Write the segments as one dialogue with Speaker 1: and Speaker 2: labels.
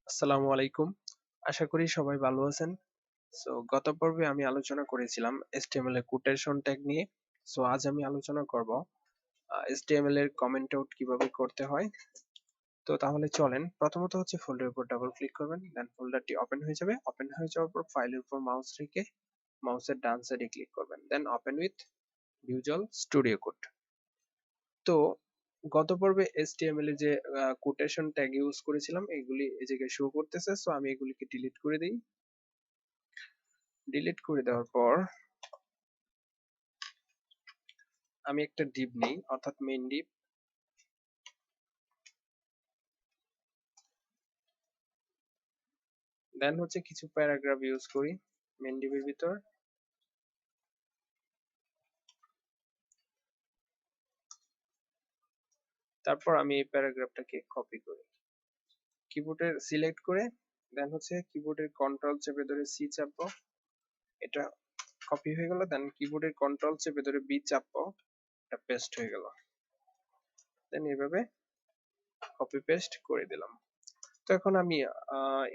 Speaker 1: আসসালামু আলাইকুম। আশা করি সবাই ভালো আছেন। গত পর্বে আমি আলোচনা করেছিলাম HTML এর কোটেশন ট্যাগ নিয়ে। আজ আমি আলোচনা করব HTML এর কমেন্ট আউট কিভাবে করতে হয়। তাহলে চলেন, প্রথমত হচ্ছে ফোল্ডারের উপর ডাবল ক্লিক করবেন, দেন ফোল্ডারটি ওপেন হয়ে যাবে। ওপেন হয়ে যাওয়ার পর ফাইলের উপর মাউস রেখে মাউসের ডান সাইডে ক্লিক করবেন, then open with Visual Studio code. তো গত পর্বে HTML এ যে কোটেশন ট্যাগ ইউজ করেছিলাম এগুলি এই জায়গায় শো করতেছে। আমি এগুলিকে ডিলিট করে দিই। ডিলিট করে দেওয়ার পর আমি একটা ডিভ নেই, অর্থাৎ মেইন ডিভ। দেন হচ্ছে কিছু প্যারাগ্রাফ ইউজ করি মেইন ডিভের ভিতর। তারপর আমি এই প্যারাগ্রাফটাকে কপি করি, কিবোর্ডের সিলেক্ট করে দেন হচ্ছে কিবোর্ডের কন্ট্রোল চেপে ধরে সি চাপবো, এটা কপি হয়ে গেল। দেন কিবোর্ডের কন্ট্রোল চেপে ধরে বি চাপবো, এটা পেস্ট হয়ে গেল। দেন এইভাবে কপি পেস্ট করে দিলাম। তো এখন আমি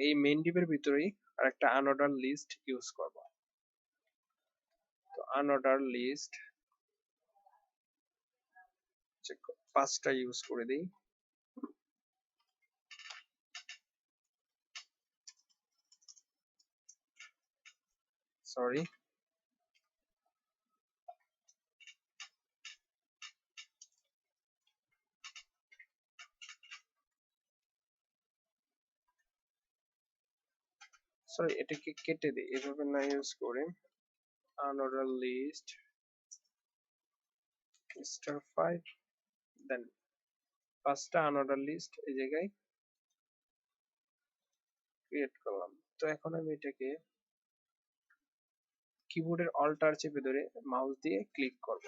Speaker 1: এই মেইন ডিভের ভিতরেই আরেকটা আনঅর্ডার লিস্ট ইউজ করব। তো আনঅর্ডার লিস্ট 5টা ইউজ করে দিই। সরি, এটাকে কেটে দিই, এভাবে না ইউজ করে আনঅর্ডার লিস্ট স্টার 5, দেন 5টা আনঅর্ডার লিস্ট এই জায়গায় ক্রিয়েট করলাম। তো এখন আমি এটাকে কিবোর্ডের অল্টার চেপে ধরে মাউস দিয়ে ক্লিক করব।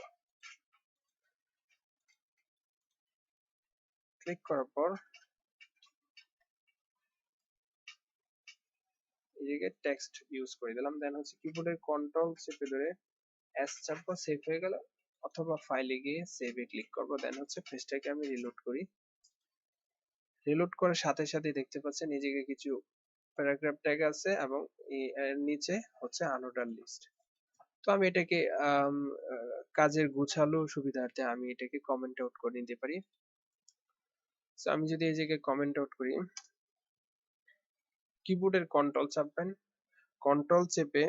Speaker 1: ক্লিক করার পর এই জায়গায় টেক্সট ইউজ করে দিলাম। দেন হচ্ছে কিবোর্ডের কন্ট্রোল চেপে ধরে এস চাপবো, সেভ হয়ে গেল। অথবা ফাইলে গিয়ে সেভে ক্লিক করব। দেন হচ্ছে পেজটাকে আমি রিলোড করি। রিলোড করার সাথে সাথে দেখতে পাচ্ছেন এই জায়গায় কিছু প্যারাগ্রাফ ট্যাগ আছে এবং এর নিচে হচ্ছে আনঅর্ডার লিস্ট। তো আমি এটাকে কাজের গুছালো সুবিধার্থে আমি এটাকে কমেন্ট আউট করে নিতে পারি। আমি যদি এই জায়গায় কমেন্ট আউট করি, কিবোর্ডের কন্ট্রোল চাপবেন, কন্ট্রোল চেপে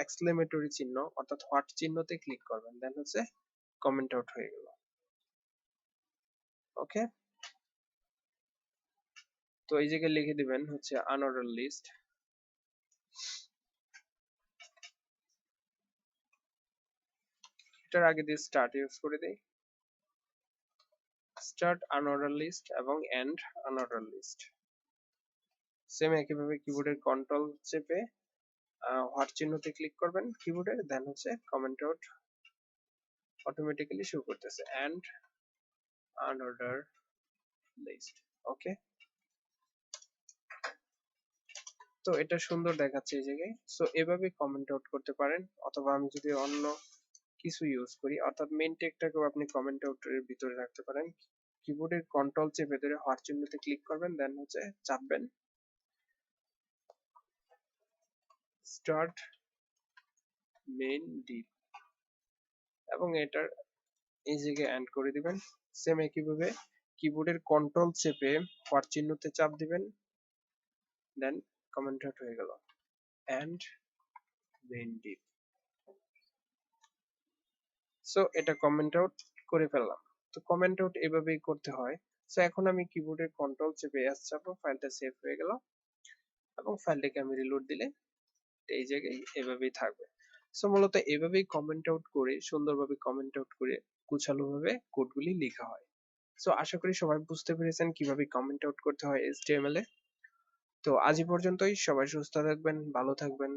Speaker 1: এক্সক্লেমেটরি চিহ্ন অর্থাৎ হোয়াট চিহ্নতে ক্লিক করবেন, দেন হচ্ছে কমেন্ট আউট হয়ে গেল। ওকে, তো এই জায়গায় লিখে দিবেন হচ্ছে আনঅর্ডার লিস্ট। এটার আগে দিয়ে স্টার্ট ইউজ করে দেই, স্টার্ট আনঅর্ডার লিস্ট এবং এন্ড আনঅর্ডার লিস্ট। সেম একইভাবে কিবোর্ডের কন্ট্রোল চেপে হোয়াট চিহ্নতে ক্লিক করবেন কিবোর্ডে, দেন হচ্ছে কমেন্ট আউট অটোমেটিক্যালি শো করতেছে এন্ড আনঅর্ডার লিস্ট। ওকে, তো এটা সুন্দর দেখাচ্ছে এই জায়গায়। এভাবে কমেন্ট আউট করতে পারেন। অথবা আমি যদি অন্য কিছু ইউজ করি, অর্থাৎ মেইন টেক্সটটাকেও আপনি কমেন্ট আউটের ভিতরে রাখতে পারেন। কিবোর্ডের কন্ট্রোল চেপে ধরে হোয়াট চিহ্নতে ক্লিক করবেন, দেন হচ্ছে চাপবেন স্টার্ট মেইন ডিভ এবং এটার এই জায়গায় এন্ড করে দিবেন। সেম একইভাবে কিবোর্ডের কন্ট্রোল চেপে হোয়াট চিহ্নতে চাপ দিবেন, দেন কমেন্ট আউট হয়ে গেল এন্ড মেইন ডিভ। এটা কমেন্ট আউট করে ফেললাম। তো কমেন্ট আউট এভাবেই করতে হয়। এখন আমি কিবোর্ডের কন্ট্রোল চেপে এস চাপবো, ফাইলটা সেভ হয়ে গেল এবং ফাইলটাকে আমি রিলোড দিলে এই জায়গায় এভাবেই থাকবে। মূলত এভাবেই কমেন্ট আউট করে সুন্দরভাবে কমেন্ট আউট করে গোছালোভাবে কোডগুলি লেখা হয়। আশা করি সবাই বুঝতে পেরেছেন কিভাবে কমেন্ট আউট করতে হয় HTML এ। তো আজ এই পর্যন্তই, সবাই সুস্থ থাকবেন, ভালো থাকবেন।